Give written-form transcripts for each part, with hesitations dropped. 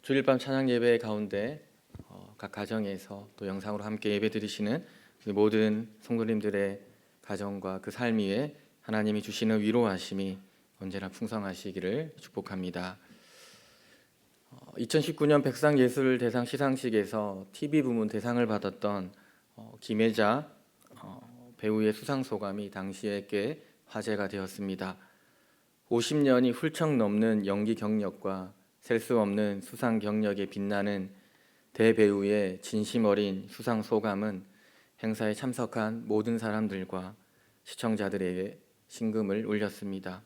주일밤 찬양 예배 가운데 각 가정에서 또 영상으로 함께 예배 드리시는 우리 모든 성도님들의 가정과 그 삶 위에 하나님이 주시는 위로하심이 언제나 풍성하시기를 축복합니다. 2019년 백상예술대상 시상식에서 TV 부문 대상을 받았던 김혜자 배우의 수상 소감이 당시에 꽤 화제가 되었습니다. 50년이 훌쩍 넘는 연기 경력과 셀 수 없는 수상 경력에 빛나는 대배우의 진심 어린 수상 소감은 행사에 참석한 모든 사람들과 시청자들에게 심금을 울렸습니다.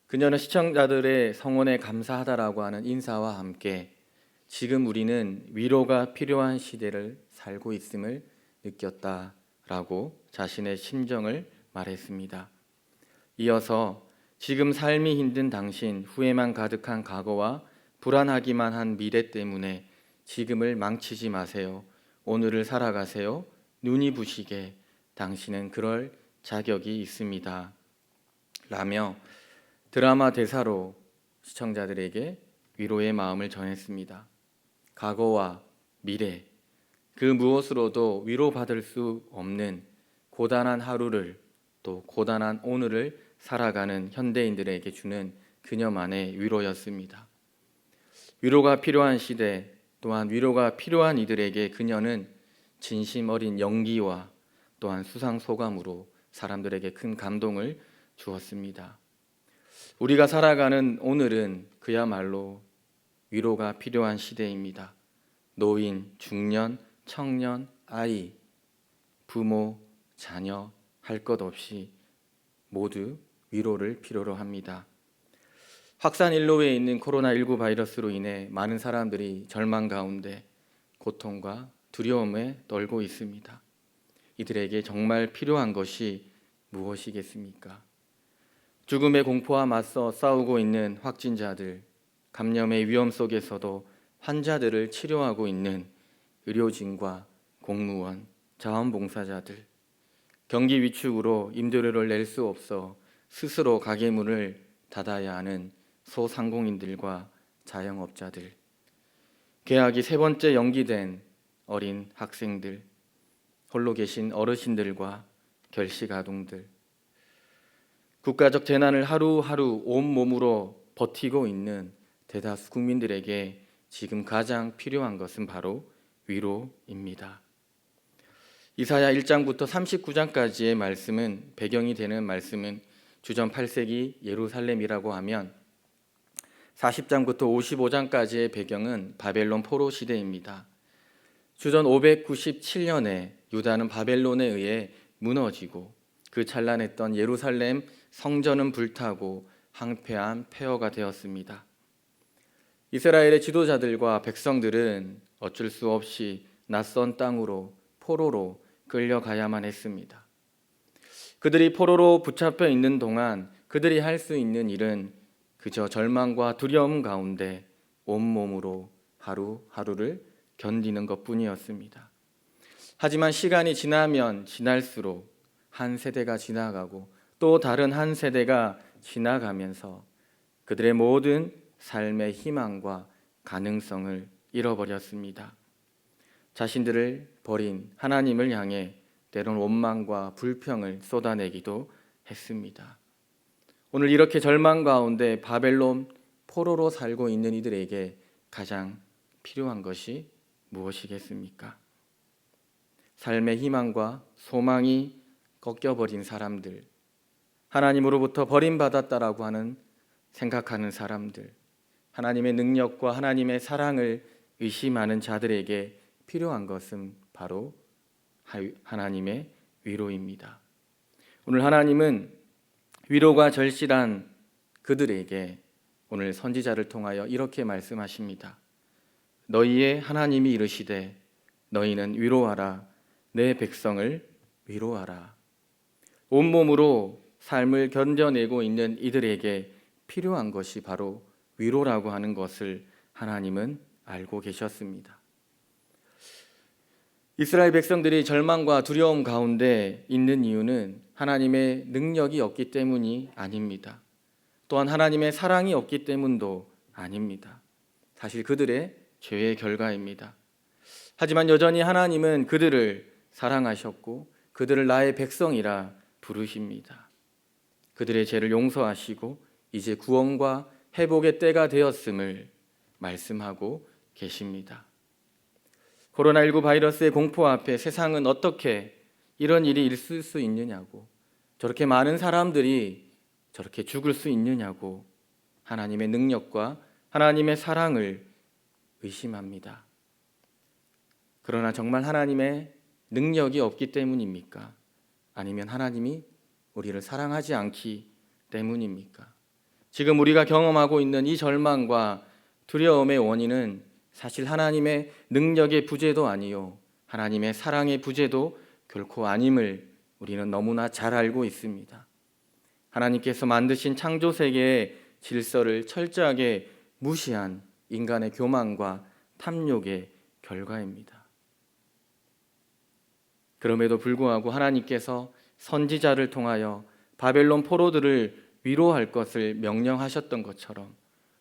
그녀는 시청자들의 성원에 감사하다라고 하는 인사와 함께 지금 우리는 위로가 필요한 시대를 살고 있음을 느꼈다라고 자신의 심정을 말했습니다. 이어서 지금 삶이 힘든 당신, 후회만 가득한 과거와 불안하기만 한 미래 때문에 지금을 망치지 마세요. 오늘을 살아가세요. 눈이 부시게 당신은 그럴 자격이 있습니다. 라며 드라마 대사로 시청자들에게 위로의 마음을 전했습니다. 과거와 미래, 그 무엇으로도 위로받을 수 없는 고단한 하루를 또 고단한 오늘을 살아가는 현대인들에게 주는 그녀만의 위로였습니다. 위로가 필요한 시대, 또한 위로가 필요한 이들에게 그녀는 진심 어린 연기와 또한 수상 소감으로 사람들에게 큰 감동을 주었습니다. 우리가 살아가는 오늘은 그야말로 위로가 필요한 시대입니다. 노인, 중년, 청년, 아이, 부모, 자녀 할 것 없이 모두 위로를 필요로 합니다. 확산 일로에 있는 코로나19 바이러스로 인해 많은 사람들이 절망 가운데 고통과 두려움에 떨고 있습니다. 이들에게 정말 필요한 것이 무엇이겠습니까? 죽음의 공포와 맞서 싸우고 있는 확진자들, 감염의 위험 속에서도 환자들을 치료하고 있는 의료진과 공무원, 자원봉사자들, 경기 위축으로 임대료를 낼 수 없어 스스로 가게 문을 닫아야 하는 소상공인들과 자영업자들, 개학이 3번째 연기된 어린 학생들, 홀로 계신 어르신들과 결식아동들, 국가적 재난을 하루하루 온몸으로 버티고 있는 대다수 국민들에게 지금 가장 필요한 것은 바로 위로입니다. 이사야 1장부터 39장까지의 말씀은 배경이 되는 말씀은 주전 8세기 예루살렘이라고 하면 40장부터 55장까지의 배경은 바벨론 포로 시대입니다. 주전 597년에 유다는 바벨론에 의해 무너지고 그 찬란했던 예루살렘 성전은 불타고 황폐한 폐허가 되었습니다. 이스라엘의 지도자들과 백성들은 어쩔 수 없이 낯선 땅으로 포로로 끌려가야만 했습니다. 그들이 포로로 붙잡혀 있는 동안 그들이 할 수 있는 일은 그저 절망과 두려움 가운데 온몸으로 하루하루를 견디는 것뿐이었습니다. 하지만 시간이 지나면 지날수록 한 세대가 지나가고 또 다른 한 세대가 지나가면서 그들의 모든 삶의 희망과 가능성을 잃어버렸습니다. 자신들을 버린 하나님을 향해 때론 원망과 불평을 쏟아내기도 했습니다. 오늘 이렇게 절망 가운데 바벨론 포로로 살고 있는 이들에게 가장 필요한 것이 무엇이겠습니까? 삶의 희망과 소망이 꺾여버린 사람들, 하나님으로부터 버림받았다라고 하는 생각하는 사람들, 하나님의 능력과 하나님의 사랑을 의심하는 자들에게 필요한 것은 바로 하나님의 위로입니다. 오늘 하나님은 위로가 절실한 그들에게 오늘 선지자를 통하여 이렇게 말씀하십니다. 너희의 하나님이 이르시되 너희는 위로하라. 내 백성을 위로하라. 온몸으로 삶을 견뎌내고 있는 이들에게 필요한 것이 바로 위로라고 하는 것을 하나님은 알고 계셨습니다. 이스라엘 백성들이 절망과 두려움 가운데 있는 이유는 하나님의 능력이 없기 때문이 아닙니다. 또한 하나님의 사랑이 없기 때문도 아닙니다. 사실 그들의 죄의 결과입니다. 하지만 여전히 하나님은 그들을 사랑하셨고 그들을 나의 백성이라 부르십니다. 그들의 죄를 용서하시고 이제 구원과 회복의 때가 되었음을 말씀하고 계십니다. 코로나19 바이러스의 공포 앞에 세상은 어떻게 이런 일이 있을 수 있느냐고, 저렇게 많은 사람들이 저렇게 죽을 수 있느냐고 하나님의 능력과 하나님의 사랑을 의심합니다. 그러나 정말 하나님의 능력이 없기 때문입니까? 아니면 하나님이 우리를 사랑하지 않기 때문입니까? 지금 우리가 경험하고 있는 이 절망과 두려움의 원인은 사실 하나님의 능력의 부재도 아니요 하나님의 사랑의 부재도 결코 아님을 우리는 너무나 잘 알고 있습니다. 하나님께서 만드신 창조 세계의 질서를 철저하게 무시한 인간의 교만과 탐욕의 결과입니다. 그럼에도 불구하고 하나님께서 선지자를 통하여 바벨론 포로들을 위로할 것을 명령하셨던 것처럼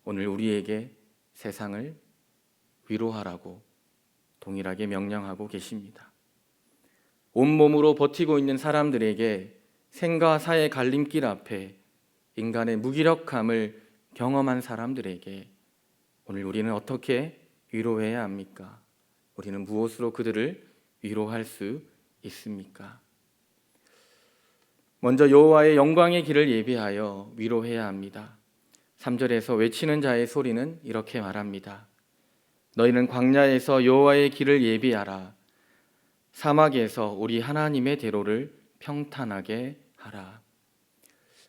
오늘 우리에게 세상을 위로하라고 동일하게 명령하고 계십니다. 온몸으로 버티고 있는 사람들에게 생과 사의 갈림길 앞에 인간의 무기력함을 경험한 사람들에게 오늘 우리는 어떻게 위로해야 합니까? 우리는 무엇으로 그들을 위로할 수 있습니까? 먼저 여호와의 영광의 길을 예비하여 위로해야 합니다. 3절에서 외치는 자의 소리는 이렇게 말합니다. 너희는 광야에서 여호와의 길을 예비하라. 사막에서 우리 하나님의 대로를 평탄하게 하라.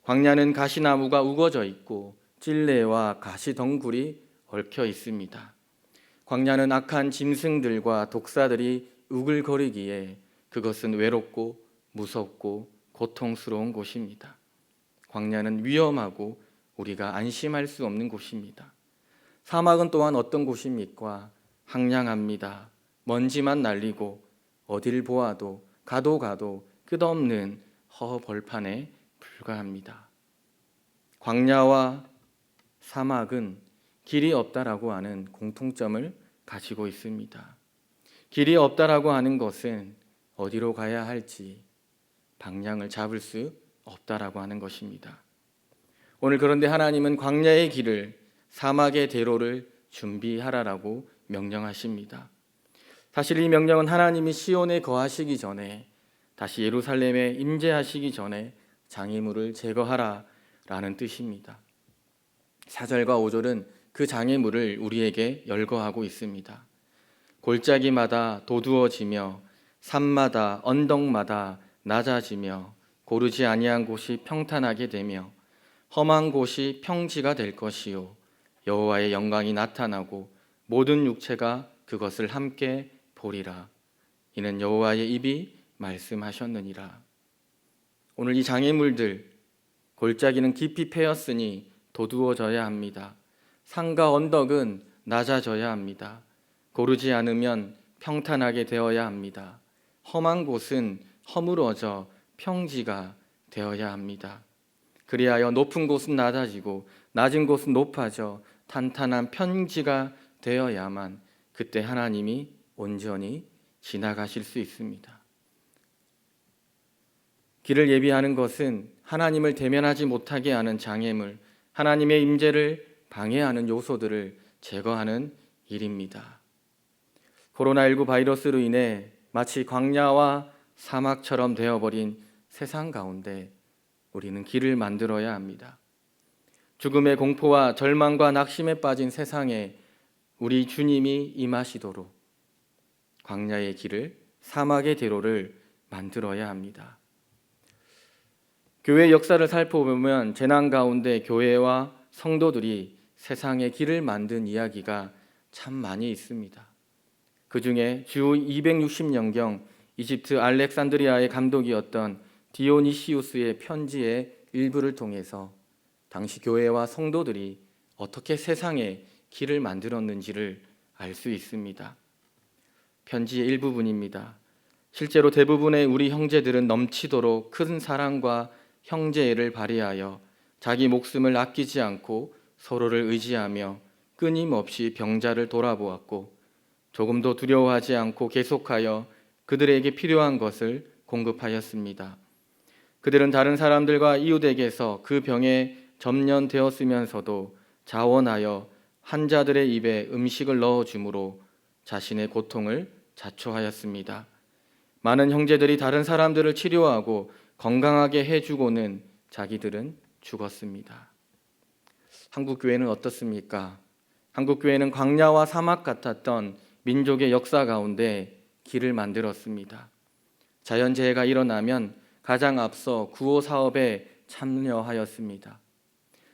광야는 가시나무가 우거져 있고 찔레와 가시덩굴이 얽혀 있습니다. 광야는 악한 짐승들과 독사들이 우글거리기에 그것은 외롭고 무섭고 고통스러운 곳입니다. 광야는 위험하고 우리가 안심할 수 없는 곳입니다. 사막은 또한 어떤 곳입니까? 황량합니다. 먼지만 날리고 어딜 보아도 가도 끝없는 허벌판에 불과합니다. 광야와 사막은 길이 없다라고 하는 공통점을 가지고 있습니다. 길이 없다라고 하는 것은 어디로 가야 할지 방향을 잡을 수 없다라고 하는 것입니다. 오늘 그런데 하나님은 광야의 길을, 사막의 대로를 준비하라라고 명령하십니다. 사실 이 명령은 하나님이 시온에 거하시기 전에, 다시 예루살렘에 임재하시기 전에 장애물을 제거하라라는 뜻입니다. 4절과 5절은 그 장애물을 우리에게 열거하고 있습니다. 골짜기마다 도두어지며 산마다 언덕마다 낮아지며 고르지 아니한 곳이 평탄하게 되며 험한 곳이 평지가 될 것이요 여호와의 영광이 나타나고 모든 육체가 그것을 함께 보리라. 이는 여호와의 입이 말씀하셨느니라. 오늘 이 장애물들, 골짜기는 깊이 패였으니 도두어져야 합니다. 산과 언덕은 낮아져야 합니다. 고르지 않으면 평탄하게 되어야 합니다. 험한 곳은 허물어져 평지가 되어야 합니다. 그리하여 높은 곳은 낮아지고 낮은 곳은 높아져 탄탄한 평지가 되어야만 그때 하나님이 온전히 지나가실 수 있습니다. 길을 예비하는 것은 하나님을 대면하지 못하게 하는 장애물, 하나님의 임재를 방해하는 요소들을 제거하는 일입니다. 코로나19 바이러스로 인해 마치 광야와 사막처럼 되어버린 세상 가운데 우리는 길을 만들어야 합니다. 죽음의 공포와 절망과 낙심에 빠진 세상에 우리 주님이 임하시도록 광야의 길을, 사막의 대로를 만들어야 합니다. 교회 역사를 살펴보면 재난 가운데 교회와 성도들이 세상의 길을 만든 이야기가 참 많이 있습니다. 그 중에 주 260년경 이집트 알렉산드리아의 감독이었던 디오니시우스의 편지의 일부를 통해서 당시 교회와 성도들이 어떻게 세상에 길을 만들었는지를 알 수 있습니다. 편지의 일부분입니다. 실제로 대부분의 우리 형제들은 넘치도록 큰 사랑과 형제애를 발휘하여 자기 목숨을 아끼지 않고 서로를 의지하며 끊임없이 병자를 돌아보았고 조금도 두려워하지 않고 계속하여 그들에게 필요한 것을 공급하였습니다. 그들은 다른 사람들과 이웃에게서 그 병에 점령되었으면서도 자원하여 환자들의 입에 음식을 넣어주므로 자신의 고통을 자초하였습니다. 많은 형제들이 다른 사람들을 치료하고 건강하게 해주고는 자기들은 죽었습니다. 한국 교회는 어떻습니까? 한국 교회는 광야와 사막 같았던 민족의 역사 가운데 길을 만들었습니다. 자연재해가 일어나면 가장 앞서 구호 사업에 참여하였습니다.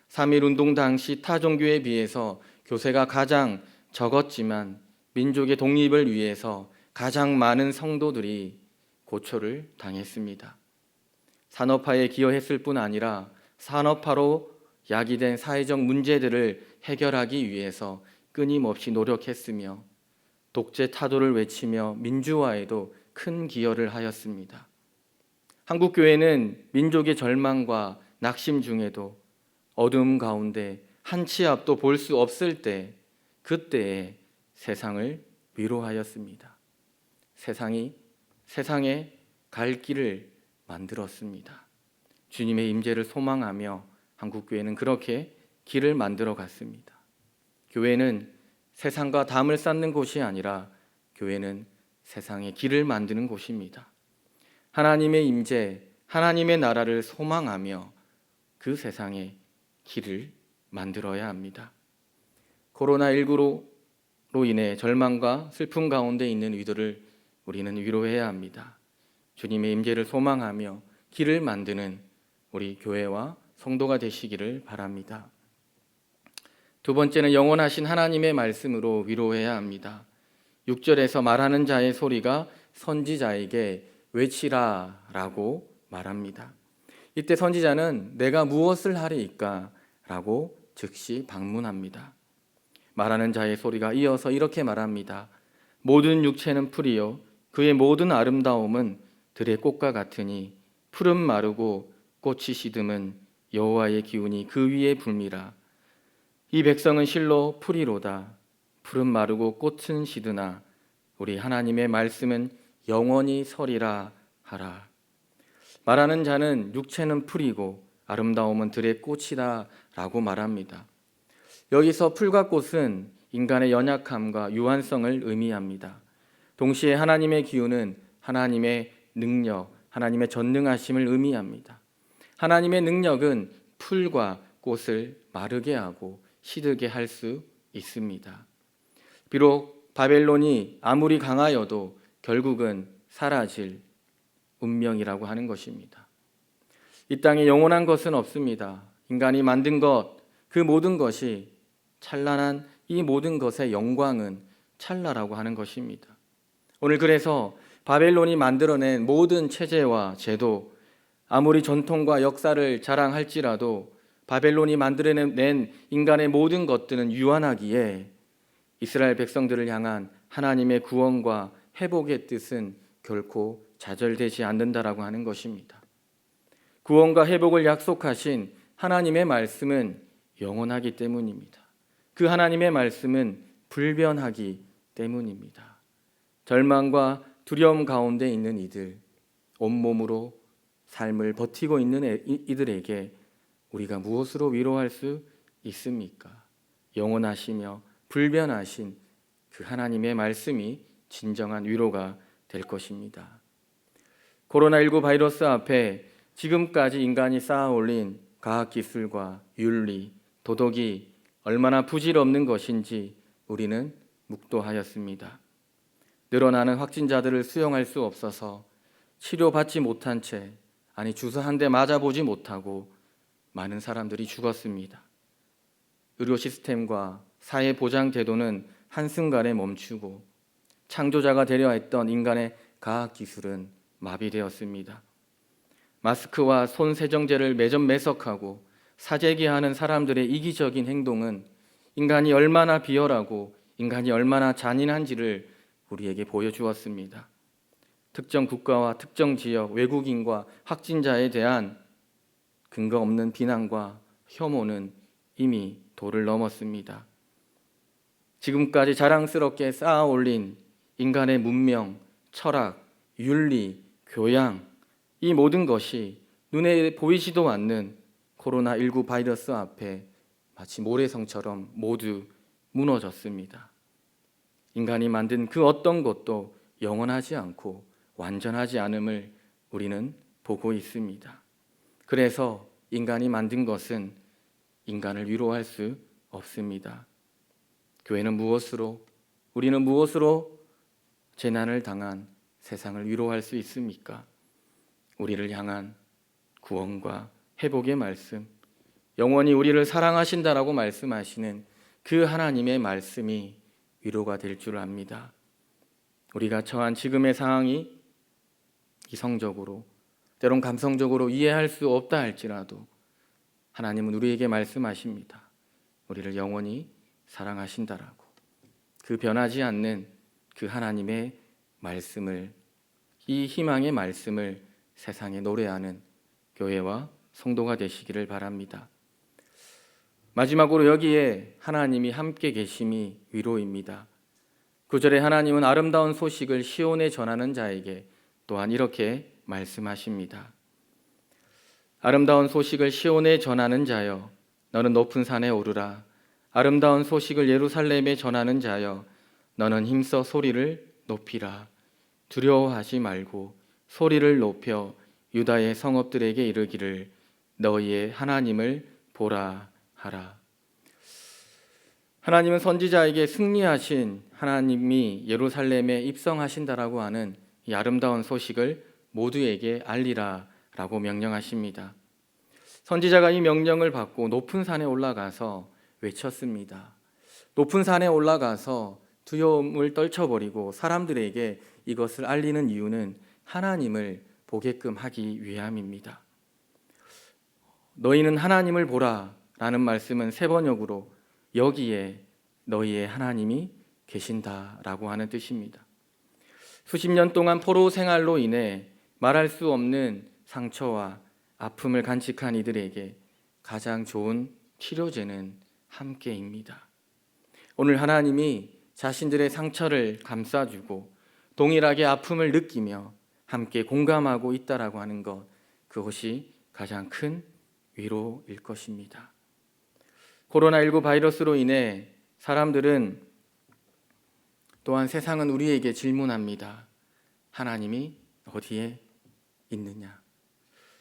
3.1 운동 당시 타 종교에 비해서 교세가 가장 적었지만 민족의 독립을 위해서 가장 많은 성도들이 고초를 당했습니다. 산업화에 기여했을 뿐 아니라 산업화로 야기된 사회적 문제들을 해결하기 위해서 끊임없이 노력했으며 독재 타도를 외치며 민주화에도 큰 기여를 하였습니다. 한국 교회는 민족의 절망과 낙심 중에도 어둠 가운데 한 치 앞도 볼 수 없을 때 그때에 세상을 위로하였습니다. 세상에 갈 길을 만들었습니다. 주님의 임재를 소망하며 한국 교회는 그렇게 길을 만들어 갔습니다. 교회는 세상과 담을 쌓는 곳이 아니라 교회는 세상의 길을 만드는 곳입니다. 하나님의 임재, 하나님의 나라를 소망하며 그 세상에 길을 만들어야 합니다. 코로나19로 인해 절망과 슬픔 가운데 있는 이들을 우리는 위로해야 합니다. 주님의 임재를 소망하며 길을 만드는 우리 교회와 성도가 되시기를 바랍니다. 두 번째는 영원하신 하나님의 말씀으로 위로해야 합니다. 6절에서 말하는 자의 소리가 선지자에게 외치라라고 말합니다. 이때 선지자는 내가 무엇을 하리이까? 라고 즉시 방문합니다. 말하는 자의 소리가 이어서 이렇게 말합니다. 모든 육체는 풀이요 그의 모든 아름다움은 들의 꽃과 같으니 풀은 마르고 꽃이 시듬은 여호와의 기운이 그 위에 불미라. 이 백성은 실로 풀이로다. 풀은 마르고 꽃은 시드나 우리 하나님의 말씀은 영원히 서리라 하라. 말하는 자는 육체는 풀이고 아름다움은 들의 꽃이다 라고 말합니다. 여기서 풀과 꽃은 인간의 연약함과 유한성을 의미합니다. 동시에 하나님의 기운은 하나님의 능력, 하나님의 전능하심을 의미합니다. 하나님의 능력은 풀과 꽃을 마르게 하고 시들게 할 수 있습니다. 비록 바벨론이 아무리 강하여도 결국은 사라질 운명이라고 하는 것입니다. 이 땅에 영원한 것은 없습니다. 인간이 만든 것, 그 모든 것이 찬란한 이 모든 것의 영광은 찰나라고 하는 것입니다. 오늘 그래서 바벨론이 만들어낸 모든 체제와 제도, 아무리 전통과 역사를 자랑할지라도 바벨론이 만들어낸 인간의 모든 것들은 유한하기에 이스라엘 백성들을 향한 하나님의 구원과 회복의 뜻은 결코 좌절되지 않는다라고 하는 것입니다. 구원과 회복을 약속하신 하나님의 말씀은 영원하기 때문입니다. 그 하나님의 말씀은 불변하기 때문입니다. 절망과 두려움 가운데 있는 이들, 온몸으로 삶을 버티고 있는 이들에게 우리가 무엇으로 위로할 수 있습니까? 영원하시며 불변하신 그 하나님의 말씀이 진정한 위로가 될 것입니다. 코로나19 바이러스 앞에 지금까지 인간이 쌓아올린 과학기술과 윤리, 도덕이 얼마나 부질없는 것인지 우리는 묵도하였습니다. 늘어나는 확진자들을 수용할 수 없어서 치료받지 못한 채, 주사 한 대 맞아보지 못하고 많은 사람들이 죽었습니다. 의료 시스템과 사회 보장 제도는 한순간에 멈추고 창조자가 되려 했던 인간의 과학기술은 마비되었습니다. 마스크와 손 세정제를 매점매석하고 사재기하는 사람들의 이기적인 행동은 인간이 얼마나 비열하고 인간이 얼마나 잔인한지를 우리에게 보여주었습니다. 특정 국가와 특정 지역, 외국인과 확진자에 대한 근거 없는 비난과 혐오는 이미 도를 넘었습니다. 지금까지 자랑스럽게 쌓아 올린 인간의 문명, 철학, 윤리, 교양, 이 모든 것이 눈에 보이지도 않는 코로나19 바이러스 앞에 마치 모래성처럼 모두 무너졌습니다. 인간이 만든 그 어떤 것도 영원하지 않고 완전하지 않음을 우리는 보고 있습니다. 그래서 인간이 만든 것은 인간을 위로할 수 없습니다. 교회는 무엇으로, 우리는 무엇으로 재난을 당한 세상을 위로할 수 있습니까? 우리를 향한 구원과 회복의 말씀, 영원히 우리를 사랑하신다라고 말씀하시는 그 하나님의 말씀이 위로가 될 줄 압니다. 우리가 처한 지금의 상황이 이성적으로, 때론 감성적으로 이해할 수 없다 할지라도 하나님은 우리에게 말씀하십니다. 우리를 영원히 사랑하신다라고. 그 변하지 않는 그 하나님의 말씀을, 이 희망의 말씀을 세상에 노래하는 교회와 성도가 되시기를 바랍니다. 마지막으로 여기에 하나님이 함께 계심이 위로입니다. 9절에 하나님은 아름다운 소식을 시온에 전하는 자에게 또한 이렇게 말씀하십니다. 아름다운 소식을 시온에 전하는 자여, 너는 높은 산에 오르라. 아름다운 소식을 예루살렘에 전하는 자여, 너는 힘써 소리를 높이라. 두려워하지 말고 소리를 높여 유다의 성읍들에게 이르기를 너희의 하나님을 보라 하라. 하나님은 선지자에게 승리하신 하나님이 예루살렘에 입성하신다라고 하는 이 아름다운 소식을 모두에게 알리라 라고 명령하십니다. 선지자가 이 명령을 받고 높은 산에 올라가서 외쳤습니다. 높은 산에 올라가서 두려움을 떨쳐버리고 사람들에게 이것을 알리는 이유는 하나님을 보게끔 하기 위함입니다. 너희는 하나님을 보라 라는 말씀은 세 번역으로 여기에 너희의 하나님이 계신다라고 하는 뜻입니다. 수십 년 동안 포로 생활로 인해 말할 수 없는 상처와 아픔을 간직한 이들에게 가장 좋은 치료제는 함께입니다. 오늘 하나님이 자신들의 상처를 감싸주고 동일하게 아픔을 느끼며 함께 공감하고 있다라고 하는 것, 그것이 가장 큰 위로일 것입니다. 코로나19 바이러스로 인해 사람들은 또한 세상은 우리에게 질문합니다. 하나님이 어디에 있느냐?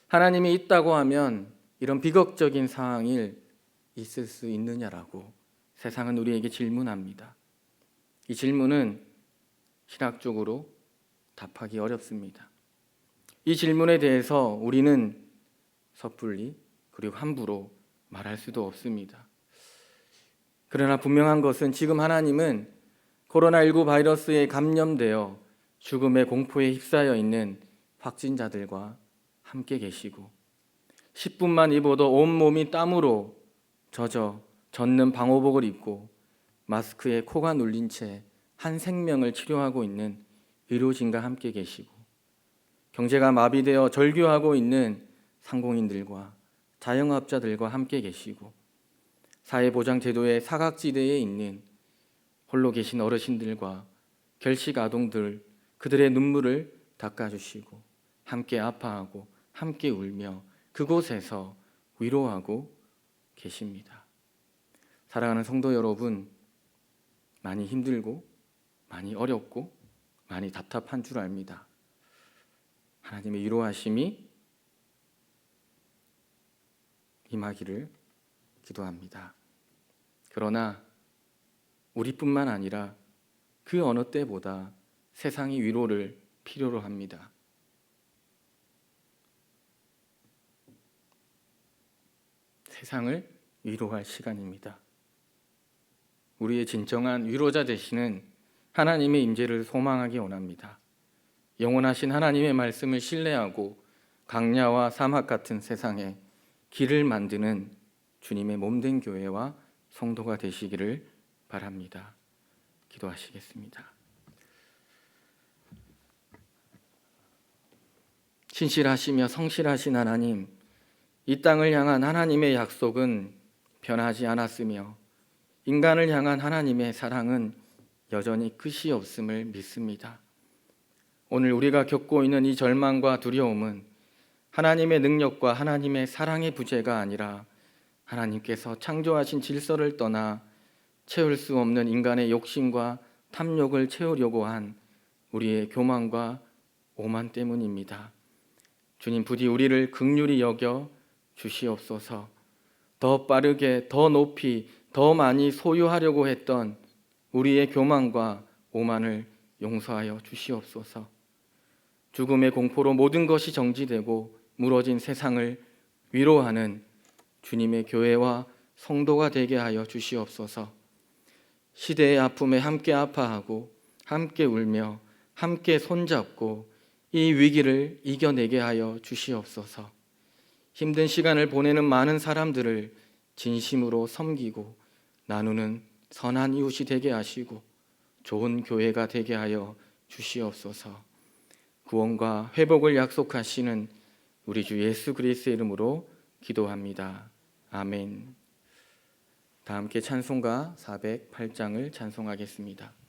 하나님이 있다고 하면 이런 비극적인 상황이 있을 수 있느냐라고 세상은 우리에게 질문합니다. 이 질문은 신학적으로 답하기 어렵습니다. 이 질문에 대해서 우리는 섣불리 그리고 함부로 말할 수도 없습니다. 그러나 분명한 것은 지금 하나님은 코로나19 바이러스에 감염되어 죽음의 공포에 휩싸여 있는 확진자들과 함께 계시고 10분만 입어도 온몸이 땀으로 젖는 방호복을 입고 마스크에 코가 눌린 채 한 생명을 치료하고 있는 의료진과 함께 계시고 경제가 마비되어 절규하고 있는 상공인들과 자영업자들과 함께 계시고 사회보장제도의 사각지대에 있는 홀로 계신 어르신들과 결식 아동들, 그들의 눈물을 닦아주시고 함께 아파하고 함께 울며 그곳에서 위로하고 계십니다. 사랑하는 성도 여러분, 많이 힘들고 많이 어렵고 많이 답답한 줄 압니다. 하나님의 위로하심이 임하기를 기도합니다. 그러나 우리뿐만 아니라 그 어느 때보다 세상이 위로를 필요로 합니다. 세상을 위로할 시간입니다. 우리의 진정한 위로자 되시는 하나님의 임재를 소망하기 원합니다. 영원하신 하나님의 말씀을 신뢰하고 강야와 사막 같은 세상에 길을 만드는 주님의 몸된 교회와 성도가 되시기를 바랍니다. 기도하시겠습니다. 신실하시며 성실하신 하나님, 이 땅을 향한 하나님의 약속은 변하지 않았으며 인간을 향한 하나님의 사랑은 여전히 끝이 없음을 믿습니다. 오늘 우리가 겪고 있는 이 절망과 두려움은 하나님의 능력과 하나님의 사랑의 부재가 아니라 하나님께서 창조하신 질서를 떠나 채울 수 없는 인간의 욕심과 탐욕을 채우려고 한 우리의 교만과 오만 때문입니다. 주님, 부디 우리를 긍휼히 여겨 주시옵소서. 더 빠르게, 더 높이, 더 많이 소유하려고 했던 우리의 교만과 오만을 용서하여 주시옵소서. 죽음의 공포로 모든 것이 정지되고 무너진 세상을 위로하는 주님의 교회와 성도가 되게 하여 주시옵소서. 시대의 아픔에 함께 아파하고 함께 울며 함께 손잡고 이 위기를 이겨내게 하여 주시옵소서. 힘든 시간을 보내는 많은 사람들을 진심으로 섬기고 나누는 선한 이웃이 되게 하시고 좋은 교회가 되게 하여 주시옵소서. 구원과 회복을 약속하시는 우리 주 예수 그리스도의 이름으로 기도합니다. 아멘. 다 함께 찬송가 408장을 찬송하겠습니다.